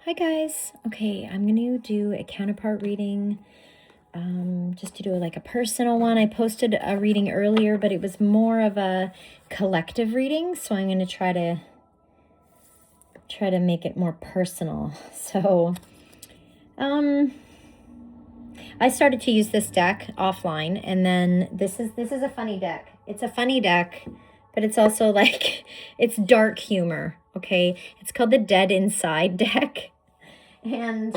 Hi guys. Okay, I'm gonna do a counterpart reading, just to do like a personal one. I posted a reading earlier, but it was more of a collective reading, so I'm gonna try to make it more personal. So, I started to use this deck offline, and then this is a funny deck. It's a funny deck, but it's also like it's dark humor. Okay, it's called the Dead Inside deck. And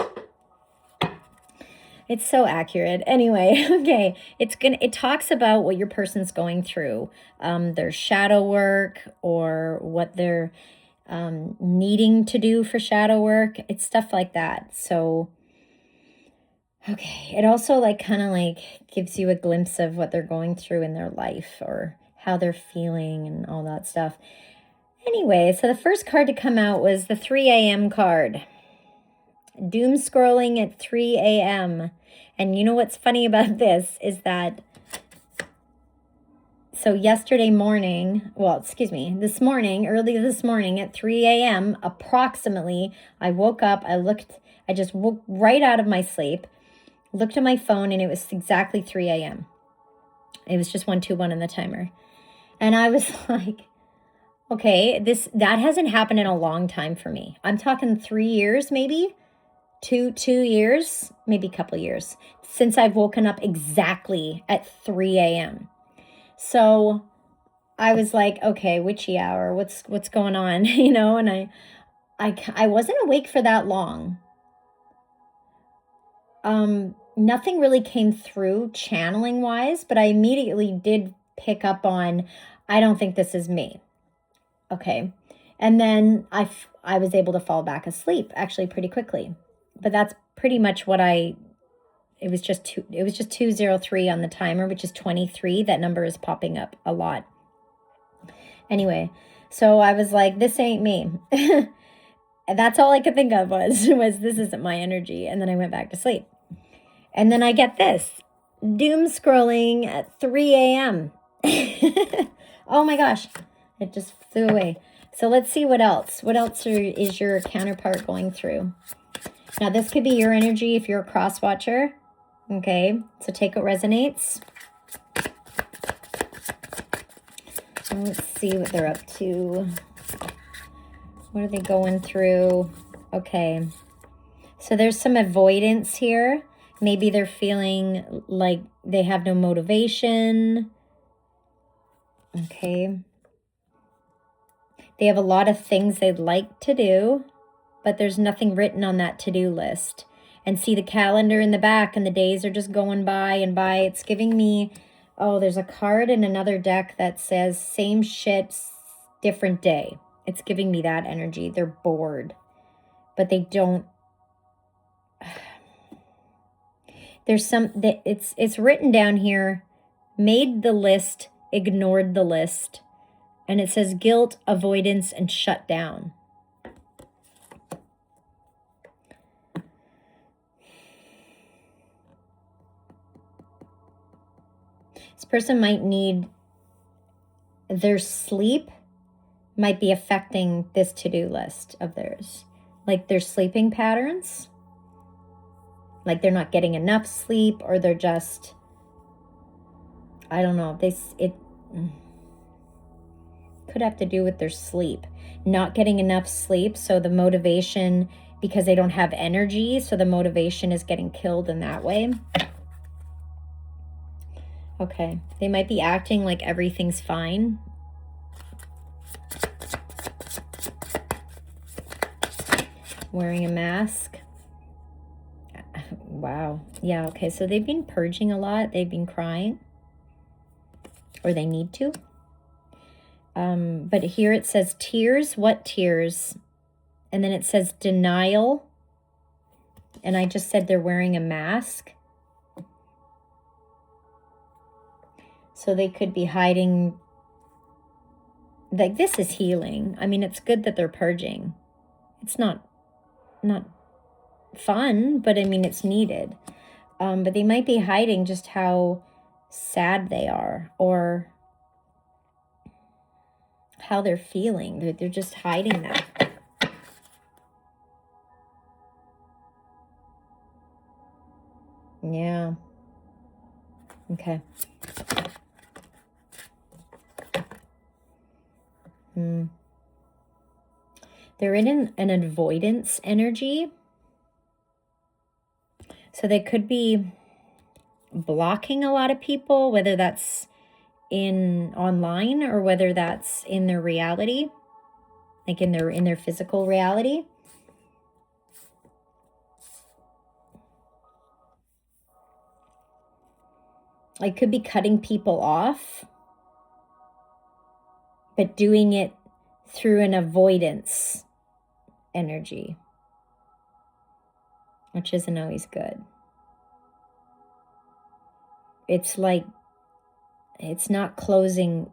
it's so accurate. Anyway, okay. It talks about what your person's going through, their shadow work, or what they're needing to do for shadow work. It's stuff like that. So, okay. It also kind of gives you a glimpse of what they're going through in their life, or how they're feeling and all that stuff. Anyway, so the first card to come out was the 3 a.m. card. Doom scrolling at 3 a.m. And you know what's funny about this is that, so yesterday morning, early this morning at 3 a.m. approximately, I woke up, I just woke right out of my sleep, looked at my phone, and it was exactly 3 a.m. It was just 121 on the timer. And I was like, okay, that hasn't happened in a long time for me. I'm talking 3 years, maybe. Two years, maybe a couple years since I've woken up exactly at 3 a.m. So I was like, okay, witchy hour, what's going on? And I wasn't awake for that long. Nothing really came through channeling wise, but I immediately did pick up on, I don't think this is me. Okay. And then I was able to fall back asleep actually pretty quickly. But that's pretty much what it was just 203 on the timer, which is 23. That number is popping up a lot. Anyway, so I was like, this ain't me. And that's all I could think of was this isn't my energy. And then I went back to sleep. And then I get this, doom scrolling at 3 a.m. Oh my gosh, it just flew away. So let's see what else. What else is your counterpart going through? Now, this could be your energy if you're a cross watcher. Okay, so take what resonates. And let's see what they're up to. What are they going through? Okay, so there's some avoidance here. Maybe they're feeling like they have no motivation. Okay. They have a lot of things they'd like to do, but there's nothing written on that to-do list. And see the calendar in the back, and the days are just going by and by. It's giving me, oh, there's a card in another deck that says same shit, different day. It's giving me that energy. They're bored, but they don't. There's it's written down here, made the list, ignored the list. And it says guilt, avoidance, and shut down. This person might need, their sleep might be affecting this to-do list of theirs. Like their sleeping patterns. Like they're not getting enough sleep, or they're just, I don't know. It could have to do with their sleep. Not getting enough sleep, so the motivation, because they don't have energy, so the motivation is getting killed in that way. Okay, they might be acting like everything's fine. Wearing a mask. Wow. Yeah, okay, so they've been purging a lot. They've been crying. Or they need to. But here it says tears. What tears? And then it says denial. And I just said they're wearing a mask. So they could be hiding. Like, this is healing. I mean, it's good that they're purging. It's not fun, but I mean, it's needed. But they might be hiding just how sad they are, or how they're feeling. They're just hiding that. Yeah. Okay. They're in an avoidance energy. So they could be blocking a lot of people, whether that's in online or whether that's in their reality, like in their physical reality. Like could be cutting people off, but doing it through an avoidance energy, which isn't always good. It's like, it's not closing.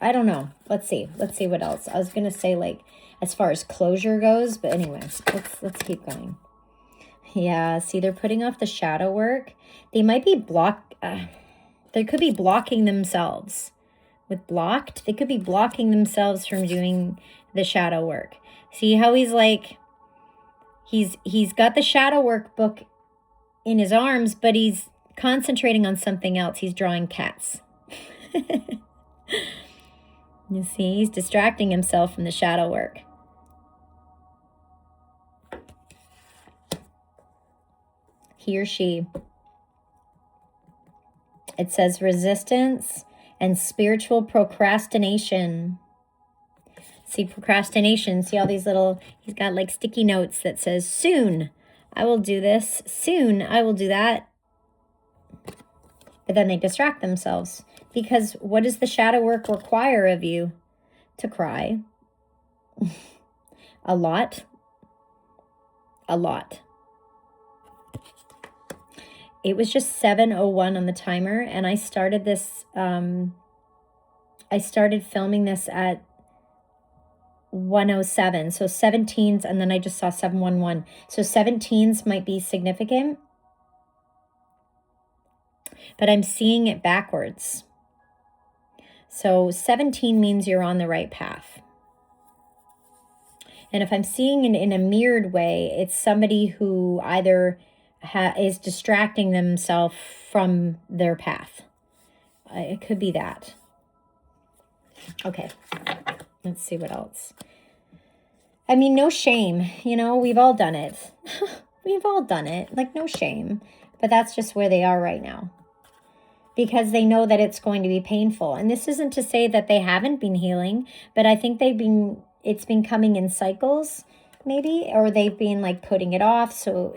I don't know. Let's see what else. I was going to say like as far as closure goes, but anyway, let's keep going. Yeah, see, they're putting off the shadow work. They might be they could be blocking themselves. With blocked, they could be blocking themselves from doing the shadow work. See how he's like, he's got the shadow work book in his arms, but he's concentrating on something else. He's drawing cats. You see, he's distracting himself from the shadow work. He or she. It says resistance and spiritual procrastination. See, procrastination. See all these little, he's got like sticky notes that says, soon I will do this. Soon I will do that. But then they distract themselves. Because what does the shadow work require of you? To cry. A lot. A lot. It was just 7:01 on the timer, and I started this, I started filming this at 1:07. So 17s, and then I just saw 7:11. So 17s might be significant. But I'm seeing it backwards. So 17 means you're on the right path. And if I'm seeing it in a mirrored way, it's somebody who either is distracting themselves from their path. It could be that. Okay, let's see what else. I mean, no shame. You know, we've all done it. We've all done it. Like, no shame. But that's just where they are right now. Because they know that it's going to be painful. And this isn't to say that they haven't been healing, but I think it's been coming in cycles, maybe, or they've been like putting it off, so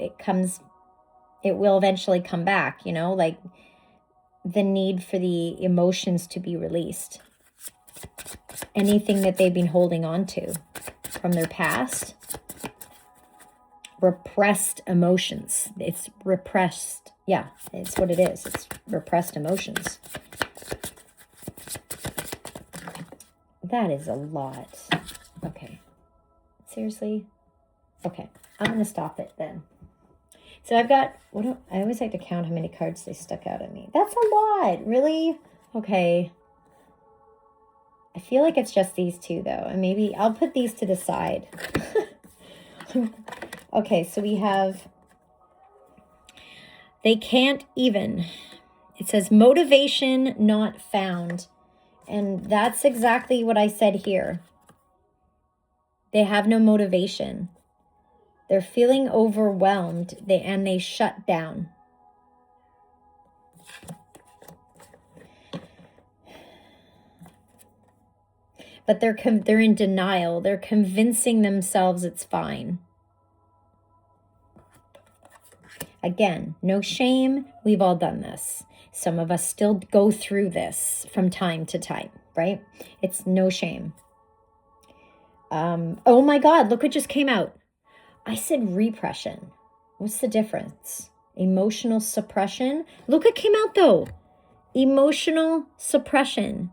it will eventually come back, you know, like the need for the emotions to be released. Anything that they've been holding on to from their past, repressed emotions. It's repressed. Yeah, it's what it is. It's repressed emotions. That is a lot. Okay. Seriously? Okay. I'm going to stop it then. So I've got, I always like to count how many cards they stuck out at me. That's a lot. Really? Okay. I feel like it's just these two though. And maybe I'll put these to the side. Okay, so we have, they can't even. It says motivation not found. And that's exactly what I said here. They have no motivation. They're feeling overwhelmed and they shut down. But they're in denial. They're convincing themselves it's fine. Again, no shame. We've all done this. Some of us still go through this from time to time, right? It's no shame. Oh my God, look what just came out. I said repression. What's the difference? Emotional suppression. Look what came out though. Emotional suppression.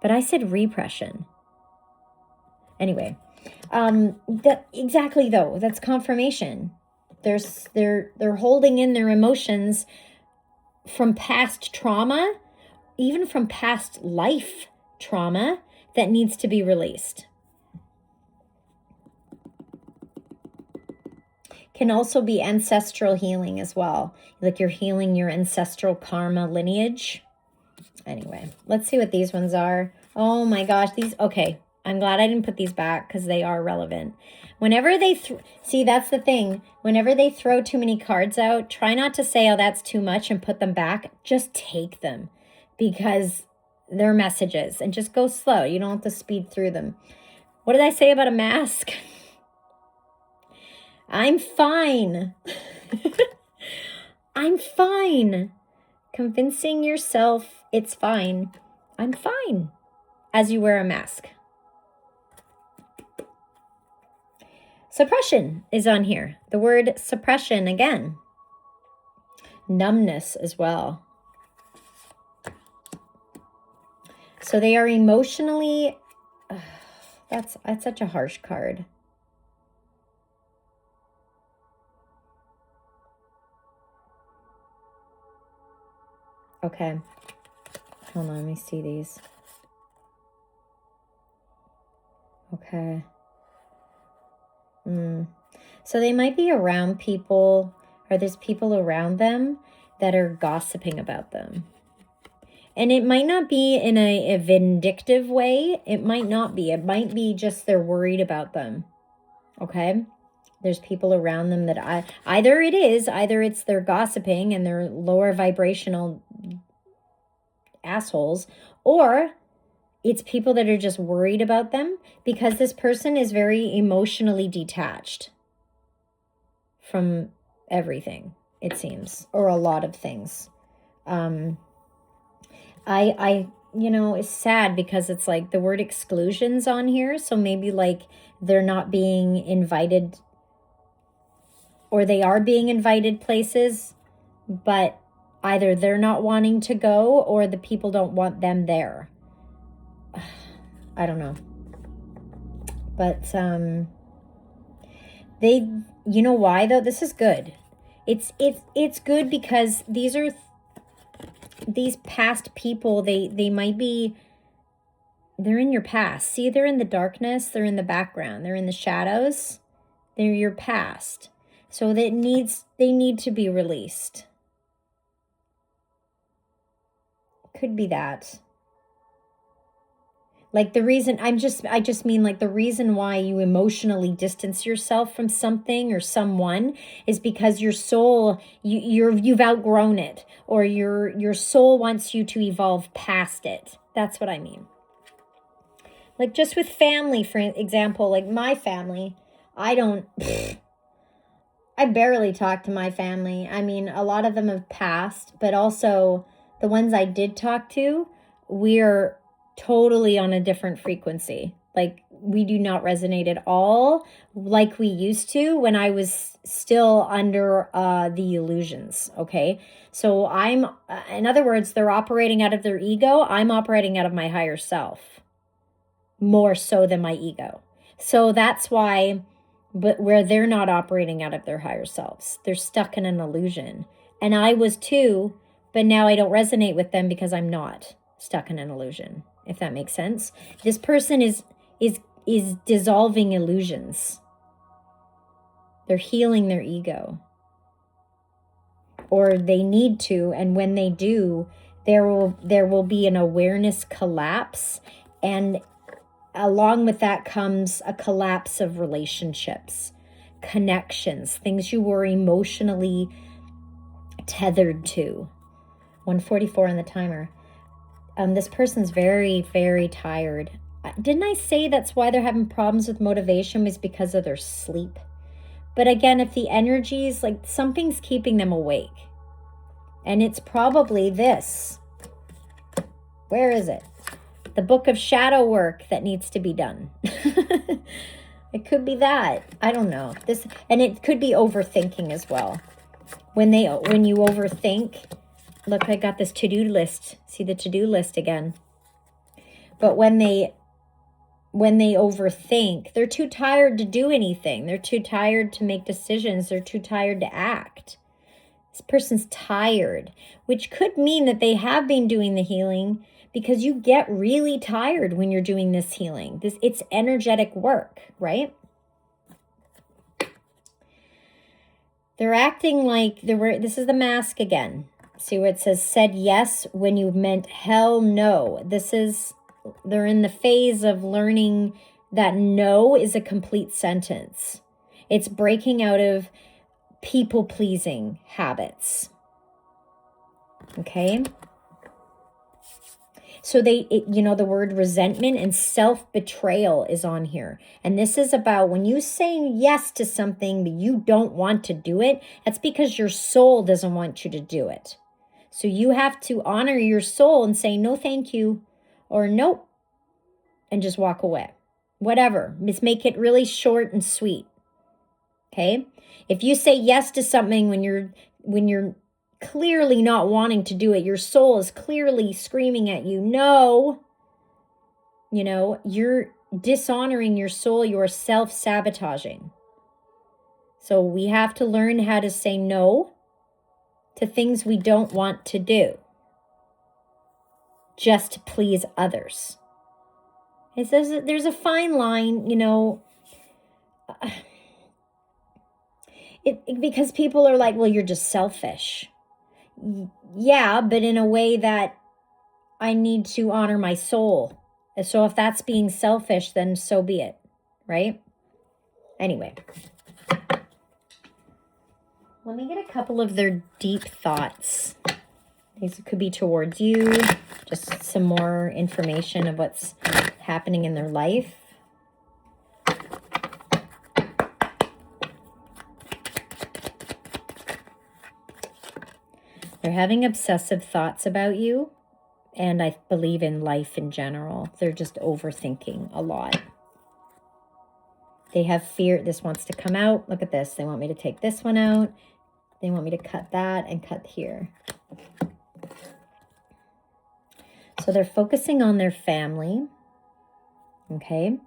But I said repression. Anyway, exactly though. That's confirmation. They're holding in their emotions from past trauma, even from past life trauma that needs to be released. can also be ancestral healing as well. Like you're healing your ancestral karma lineage. Anyway, let's see what these ones are. Oh my gosh, these, okay. I'm glad I didn't put these back because they are relevant. Whenever they, see, that's the thing. Whenever they throw too many cards out, try not to say, oh, that's too much and put them back. Just take them because they're messages and just go slow. You don't have to speed through them. What did I say about a mask? I'm fine. I'm fine. Convincing yourself it's fine. I'm fine as you wear a mask. Suppression is on here. The word suppression again. Numbness as well. So they are emotionally, that's such a harsh card. Okay. Hold on, let me see these. Okay. So they might be around people, or there's people around them that are gossiping about them. And it might not be in a vindictive way. It might not be. It might be just they're worried about them. Okay? There's people around them that either it's they're gossiping and they're lower vibrational assholes, or it's people that are just worried about them because this person is very emotionally detached from everything, it seems, or a lot of things. It's sad because it's like the word exclusion's on here. So maybe like they're not being invited, or they are being invited places, but either they're not wanting to go or the people don't want them there. I don't know. But you know why though? This is good. It's good because these past people, they might be, they're in your past. See, they're in the darkness, they're in the background, they're in the shadows. They're your past. So they need to be released. Could be that. Like the reason, I just mean like the reason why you emotionally distance yourself from something or someone is because your soul, you've outgrown it, or your soul wants you to evolve past it. That's what I mean. Like just with family, for example, like my family, I barely talk to my family. I mean, a lot of them have passed, but also the ones I did talk to, we're totally on a different frequency. Like we do not resonate at all like we used to when I was still under the illusions. Okay. So in other words, they're operating out of their ego. I'm operating out of my higher self more so than my ego. So that's why, but where they're not operating out of their higher selves, they're stuck in an illusion. And I was too, but now I don't resonate with them because I'm not stuck in an illusion. If that makes sense. This person is dissolving illusions. They're healing their ego. Or they need to, and when they do, there will be an awareness collapse, and along with that comes a collapse of relationships, connections, things you were emotionally tethered to. 144 on the timer. This person's very, very tired. Didn't I say that's why they're having problems with motivation, was because of their sleep? But again, if the energies, like something's keeping them awake. And it's probably this. Where is it? The book of shadow work that needs to be done. It could be that. I don't know. And it could be overthinking as well. When you overthink, look, I got this to-do list. See the to-do list again. But when they overthink, they're too tired to do anything. They're too tired to make decisions. They're too tired to act. This person's tired, which could mean that they have been doing the healing, because you get really tired when you're doing this healing. It's energetic work, right? They're acting like this is the mask again. See where it says said yes when you meant hell no. They're in the phase of learning that no is a complete sentence. It's breaking out of people-pleasing habits. Okay? So the word resentment and self-betrayal is on here. And this is about when you say yes to something but you don't want to do it, that's because your soul doesn't want you to do it. So you have to honor your soul and say, no, thank you, or nope, and just walk away. Whatever. Just make it really short and sweet. Okay? If you say yes to something when you're clearly not wanting to do it, your soul is clearly screaming at you, no, you're dishonoring your soul, you're self-sabotaging. So we have to learn how to say no to things we don't want to do just to please others. It says that there's a fine line, because people are like, well, you're just selfish. Yeah, but in a way that I need to honor my soul. And so if that's being selfish, then so be it, right? Anyway. Let me get a couple of their deep thoughts. These could be towards you. Just some more information of what's happening in their life. They're having obsessive thoughts about you. And I believe in life in general. They're just overthinking a lot. They have fear. This wants to come out. Look at this. They want me to take this one out. They want me to cut that and cut here. So they're focusing on their family. Okay.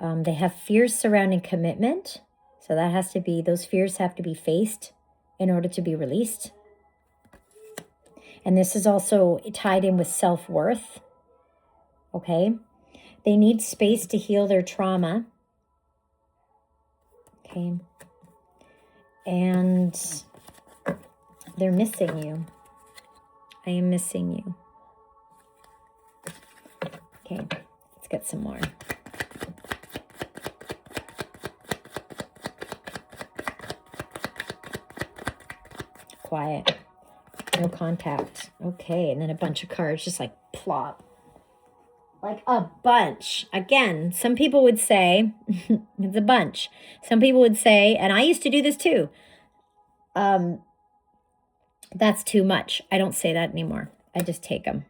They have fears surrounding commitment. So that has to be, those fears have to be faced in order to be released. And this is also tied in with self-worth. Okay. They need space to heal their trauma. Okay. And they're missing you. I am missing you. Okay. Let's get some more. Quiet. No contact. Okay, and then a bunch of cards just like plop. Like a bunch. Again, some people would say, it's a bunch. Some people would say, and I used to do this too, that's too much. I don't say that anymore. I just take them.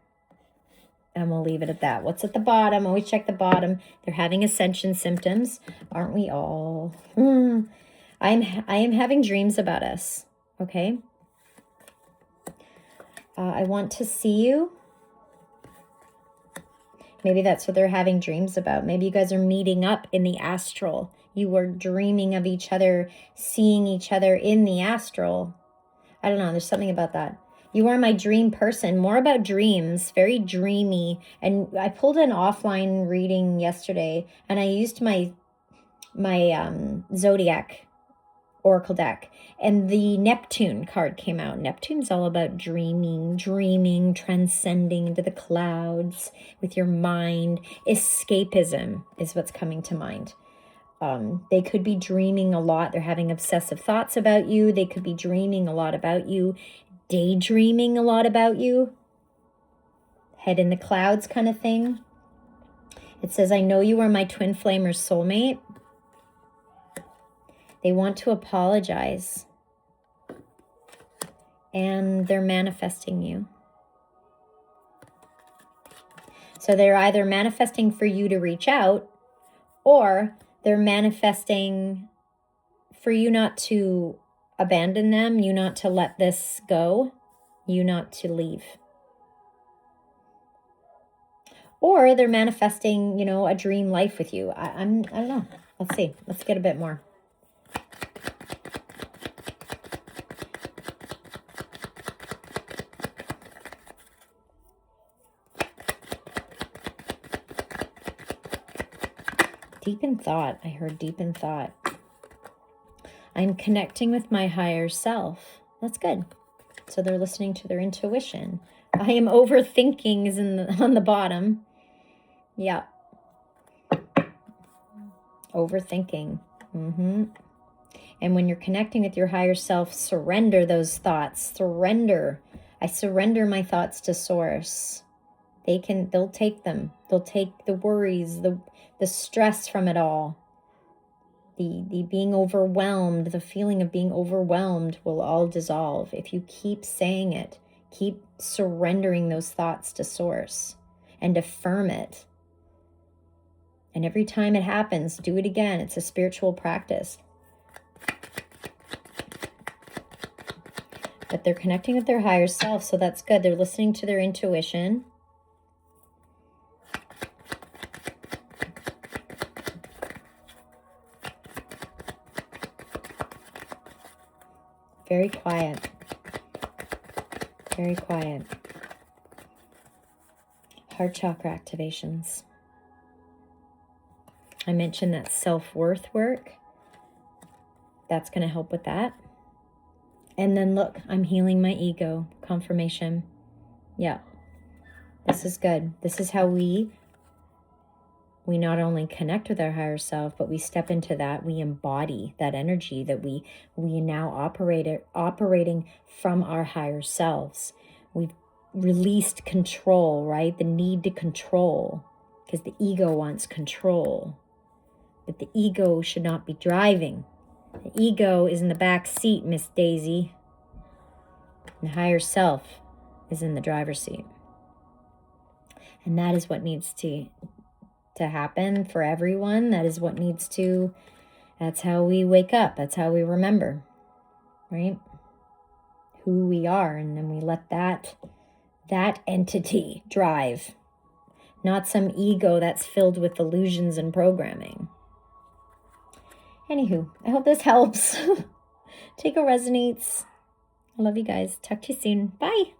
And we'll leave it at that. What's at the bottom? Always check the bottom. They're having ascension symptoms. Aren't we all? I am having dreams about us. Okay. I want to see you. Maybe that's what they're having dreams about. Maybe you guys are meeting up in the astral. You were dreaming of each other, seeing each other in the astral. I don't know. There's something about that. You are my dream person. More about dreams. Very dreamy. And I pulled an offline reading yesterday, and I used my Zodiac Oracle deck, and the Neptune card came out. Neptune's all about dreaming, transcending into the clouds with your mind. Escapism is what's coming to mind. They could be dreaming a lot. They're having obsessive thoughts about you. They could be dreaming a lot about you, daydreaming a lot about you. Head in the clouds kind of thing. It says, I know you are my twin flame or soulmate. They want to apologize. And they're manifesting you. So they're either manifesting for you to reach out, or they're manifesting for you not to abandon them, you not to let this go, you not to leave. Or they're manifesting, a dream life with you. I don't know. Let's see. Let's get a bit more. Deep in thought. I heard deep in thought. I'm connecting with my higher self. That's good. So they're listening to their intuition. I am overthinking is on the bottom. Yeah. Overthinking. And when you're connecting with your higher self, surrender those thoughts. Surrender. I surrender my thoughts to source. They'll take them. They'll take the worries, the stress from it all. The being overwhelmed, the feeling of being overwhelmed will all dissolve. If you keep saying it, keep surrendering those thoughts to source and affirm it. And every time it happens, do it again. It's a spiritual practice. But they're connecting with their higher self, so that's good. They're listening to their intuition. Very quiet. Very quiet. Heart chakra activations. I mentioned that self-worth work. That's going to help with that. And then look, I'm healing my ego. Confirmation. Yeah. This is good. This is how we not only connect with our higher self, but we step into that. We embody that energy that we now operating from our higher selves. We've released control, right? The need to control, because the ego wants control. But the ego should not be driving. The ego is in the back seat, Miss Daisy. And the higher self is in the driver's seat. And that is what needs to happen for everyone. That is what needs to, that's how we wake up. That's how we remember, right? Who we are. And then we let that entity drive, not some ego that's filled with illusions and programming. Anywho, I hope this helps. Take a resonates. I love you guys. Talk to you soon. Bye.